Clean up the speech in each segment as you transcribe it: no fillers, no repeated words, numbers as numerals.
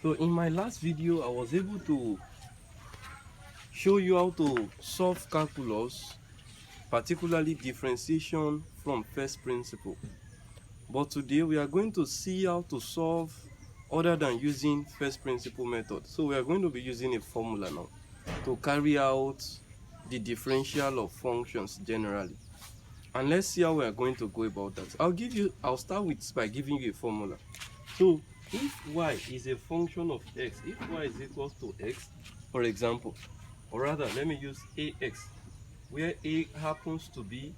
So in my last video, I was able to show you how to solve calculus, particularly differentiation from first principle. But today we are going to see how to solve other than using first principle method. So we are going to be using a formula now to carry out the differential of functions generally. And let's see how we are going to go about that. I'll start with by giving you a formula. So if y is a function of x, if y is equals to x, for example, or rather let me use ax, where a happens to be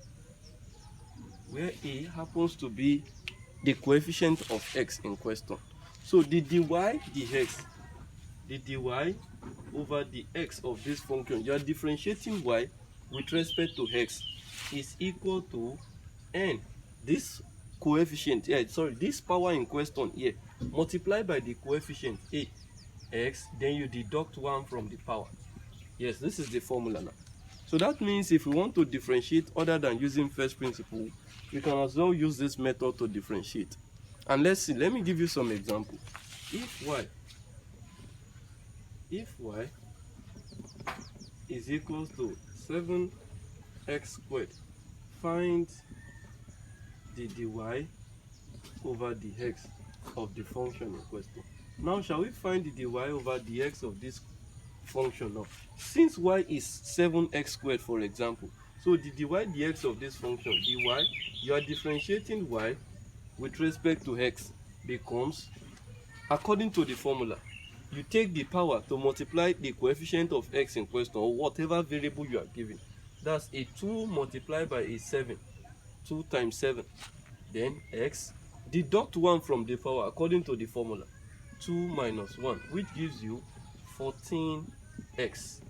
the coefficient of x in question. So the dy dx, the dy over the x of this function, you are differentiating y with respect to x, is equal to n, this coefficient this power in question here, multiplied by the coefficient a x, then you deduct 1 from the power. Yes, this is the formula now. So that means if we want to differentiate other than using first principle, we can as well use this method to differentiate. And let's see, let me give you some example. If y is equals to 7x squared, find the dy over the x of the function in question. Now shall we find the dy over the x of this function now? Since y is 7x squared, for example, so the dy dx of this function, dy, you are differentiating y with respect to x, becomes, according to the formula, you take the power to multiply the coefficient of x in question, or whatever variable you are given. That's a 2 multiplied by a 7, 2 times 7, then x, deduct 1 from the power according to the formula, 2 minus 1, which gives you 14x.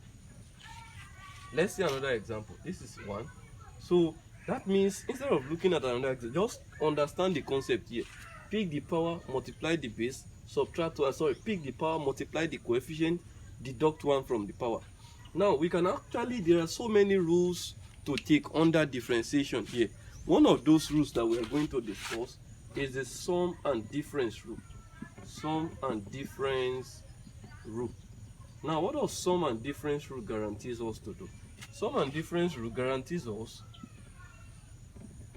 Let's see another example. This is 1. So that means instead of looking at another example, just understand the concept here. Pick the power, multiply the base, subtract 1, pick the power, multiply the coefficient, deduct 1 from the power. Now we can actually, there are so many rules to take under differentiation here. One of those rules that we are going to discuss is the sum and difference rule. Sum and difference rule. Now, what does sum and difference rule guarantees us to do? Sum and difference rule guarantees us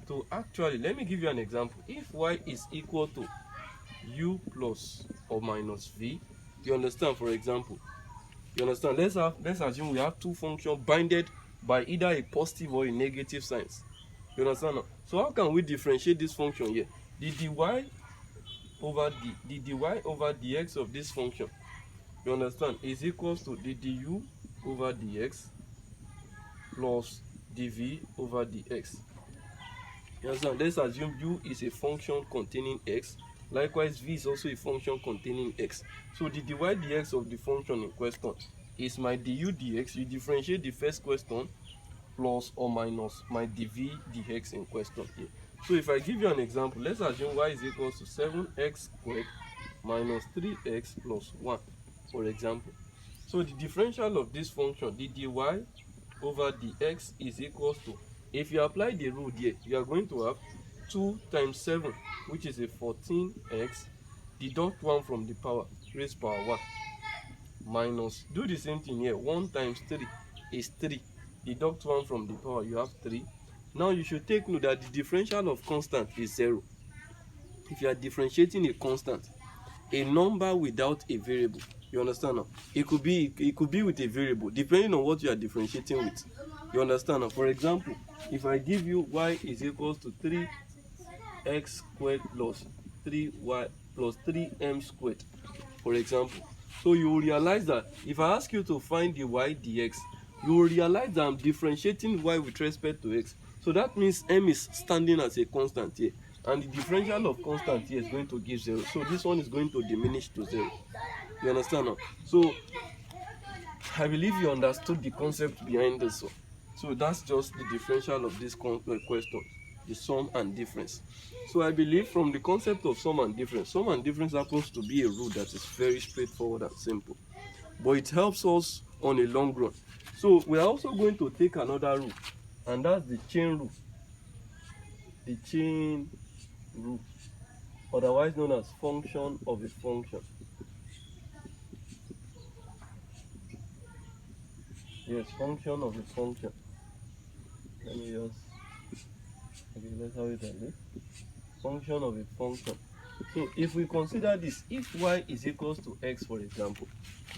to actually, let me give you an example. If y is equal to u plus or minus v, you understand, for example, you understand, let's assume we have two functions bounded by either a positive or a negative signs. You understand now? So how can we differentiate this function here? The dy over the dy over dx of this function, you understand, is equals to the du over dx plus dv over dx. You understand? Let's assume u is a function containing x. Likewise, v is also a function containing x. So the dy dx of the function in question is my du dx. You differentiate the first question plus or minus my dv dx in question here. So if I give you an example, let's assume y is equals to 7x squared minus 3x plus 1, for example. So the differential of this function, the dy over dx, is equals to, if you apply the rule here, you are going to have 2 times 7, which is a 14x, deduct 1 from the power, raised power 1, minus, do the same thing here, 1 times 3 is 3, deduct 1 from the power, you have 3. Now you should take note that the differential of constant is 0. If you are differentiating a constant, a number without a variable, you understand now? It could be with a variable, depending on what you are differentiating with. You understand now? For example, if I give you y is equals to 3x squared plus 3y plus 3m squared, for example, so you will realize that if I ask you to find the y dx, you will realize that I'm differentiating y with respect to x. So that means m is standing as a constant here, and the differential of constant here is going to give 0. So this one is going to diminish to 0. You understand now? So I believe you understood the concept behind this one. So that's just the differential of this question, the sum and difference. So I believe from the concept of sum and difference happens to be a rule that is very straightforward and simple, but it helps us on a long run. So we are also going to take another rule, and that's the chain rule. The chain rule, otherwise known as function of a function. Yes, function of a function. Let me just, okay, let's have it like this. Function of a function. So if we consider this, if y is equals to x, for example,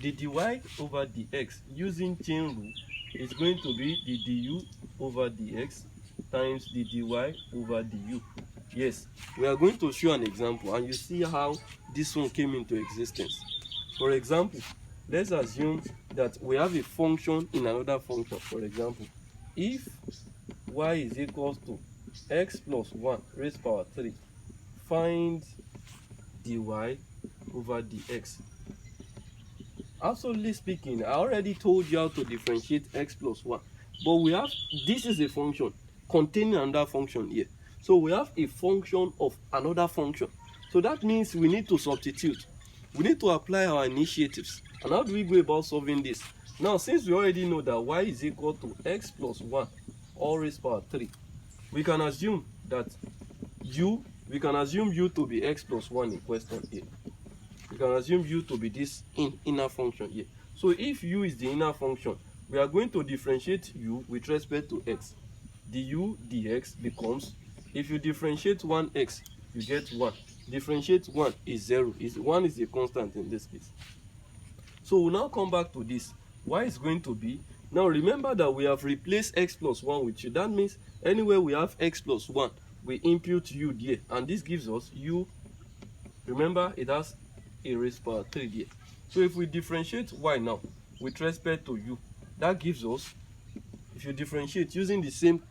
the dy over dx using chain rule is going to be the du over dx times the dy over du. Yes, we are going to show an example and you see how this one came into existence. For example, let's assume that we have a function in another function. For example, if y is equals to x plus 1 raised to power 3, find dy over dx. Absolutely speaking, I already told you how to differentiate x plus 1, but we have, this is a function containing another function here. So we have a function of another function. So that means we need to substitute. We need to apply our initiatives. And how do we go about solving this? Now, since we already know that y is equal to x plus 1 all raised to power 3, we can assume that u to be x plus 1 in question here. We can assume u to be this inner function here. So if u is the inner function, we are going to differentiate u with respect to x. Du dx becomes, if you differentiate 1x, you get 1. Differentiate 1 is 0. 1 is a constant in this case. So we'll now come back to this. Y is going to be, now remember that we have replaced x plus 1 with u. That means anywhere we have x plus 1, we impute u there. And this gives us u, remember it has a raised power 3 there. So if we differentiate y now with respect to u, that gives us, if you differentiate using the same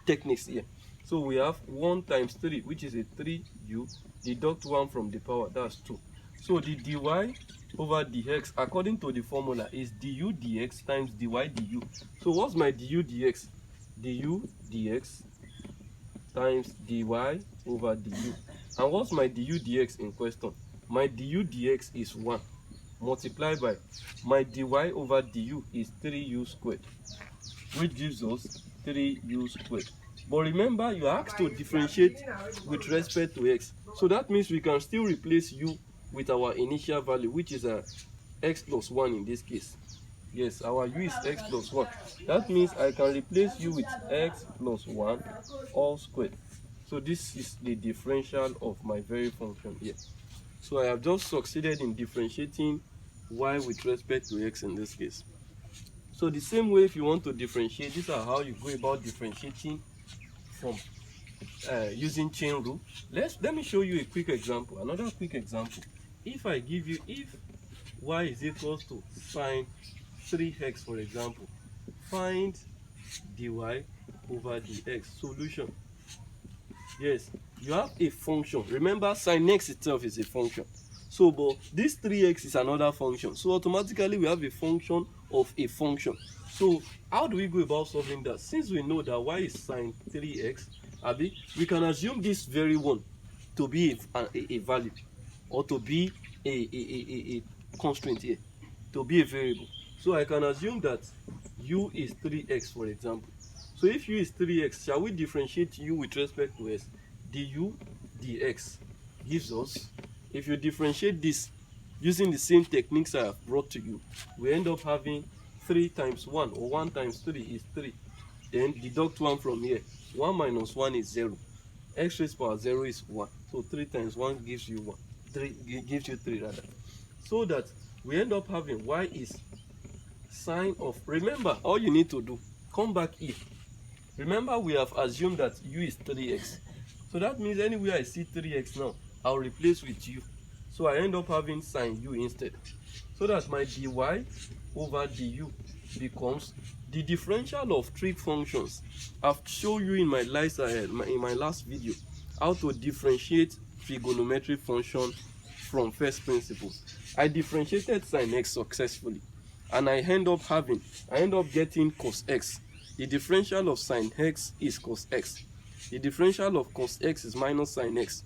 techniques here, so we have 1 times 3, which is a 3u, deduct 1 from the power, that's 2. So the dy over dx, according to the formula, is du dx times dy du. So what's my du dx? Du dx times dy over du. And what's my du dx in question? My du dx is 1 multiplied by my dy over du is 3u squared, which gives us 3u squared. But remember, you are asked to differentiate with respect to x. So that means we can still replace u with our initial value, which is x plus 1 in this case. Yes, our u is x plus 1. That means I can replace u with x plus 1 all squared. So this is the differential of my very function here. So I have just succeeded in differentiating y with respect to x in this case. So the same way, if you want to differentiate, these are how you go about differentiating from using chain rule. Let me show you a quick example. Another quick example. If I give you, if y is equals to sine 3x, for example, find dy over dx. Solution. Yes, you have a function. Remember, sine x itself is a function. So, but this 3x is another function. So automatically we have a function of a function. So how do we go about solving that? Since we know that y is sine 3x, we can assume this very one to be a value, or to be a constraint here, to be a variable. So I can assume that u is 3x, for example. So if u is 3x, shall we differentiate u with respect to s? Du dx gives us, if you differentiate this using the same techniques I have brought to you, we end up having 3 times 1, or 1 times 3 is 3. Then deduct 1 from here. 1 minus 1 is 0. X raised to power 0 is 1. So 3 times 1 gives you 1. 3 gives you 3 rather. So that we end up having y is sine of, remember, all you need to do, come back here. Remember, we have assumed that u is 3x. So that means anywhere I see 3x now, I'll replace with u. So I end up having sine u instead. So that my dy over du becomes the differential of trig functions. I've shown you in my last video how to differentiate trigonometric function from first principles. I differentiated sine x successfully, and I end up getting cos x. The differential of sine x is cos x. The differential of cos x is minus sine x.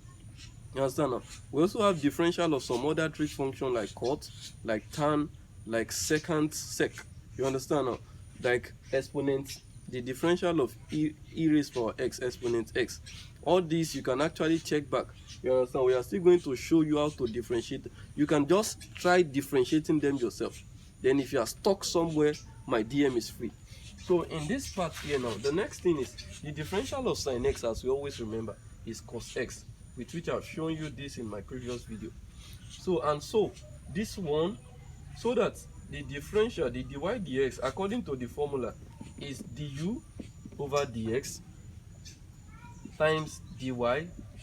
You understand now? We also have differential of some other trig function like cot, like tan, like secant sec. You understand now? Like exponent, the differential of e raised to power x exponent x. All these you can actually check back. You understand? We are still going to show you how to differentiate. You can just try differentiating them yourself. Then if you are stuck somewhere my dm is free. So in this part here now, the next thing is the differential of sine x, as we always remember, is cos x, with which I've shown you this in my previous video. So this one, so that the differential, the dy dx, according to the formula, is du over dx times dy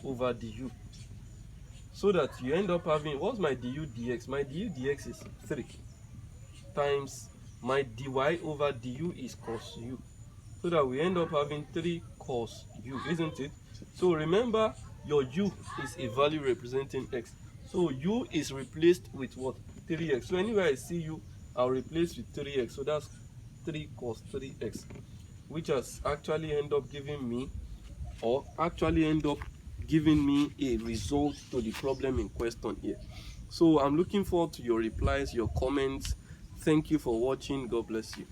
over du. So that you end up having, what's my du dx? My du dx is 3 times my dy over du is cos u. So that we end up having 3 cos u, isn't it? So remember, your u is a value representing x. So u is replaced with what? 3x. So anywhere I see u, I'll replace with 3x. So that's 3 cos 3x, which has actually end up giving me a result to the problem in question here. So I'm looking forward to your replies, your comments. Thank you for watching. God bless you.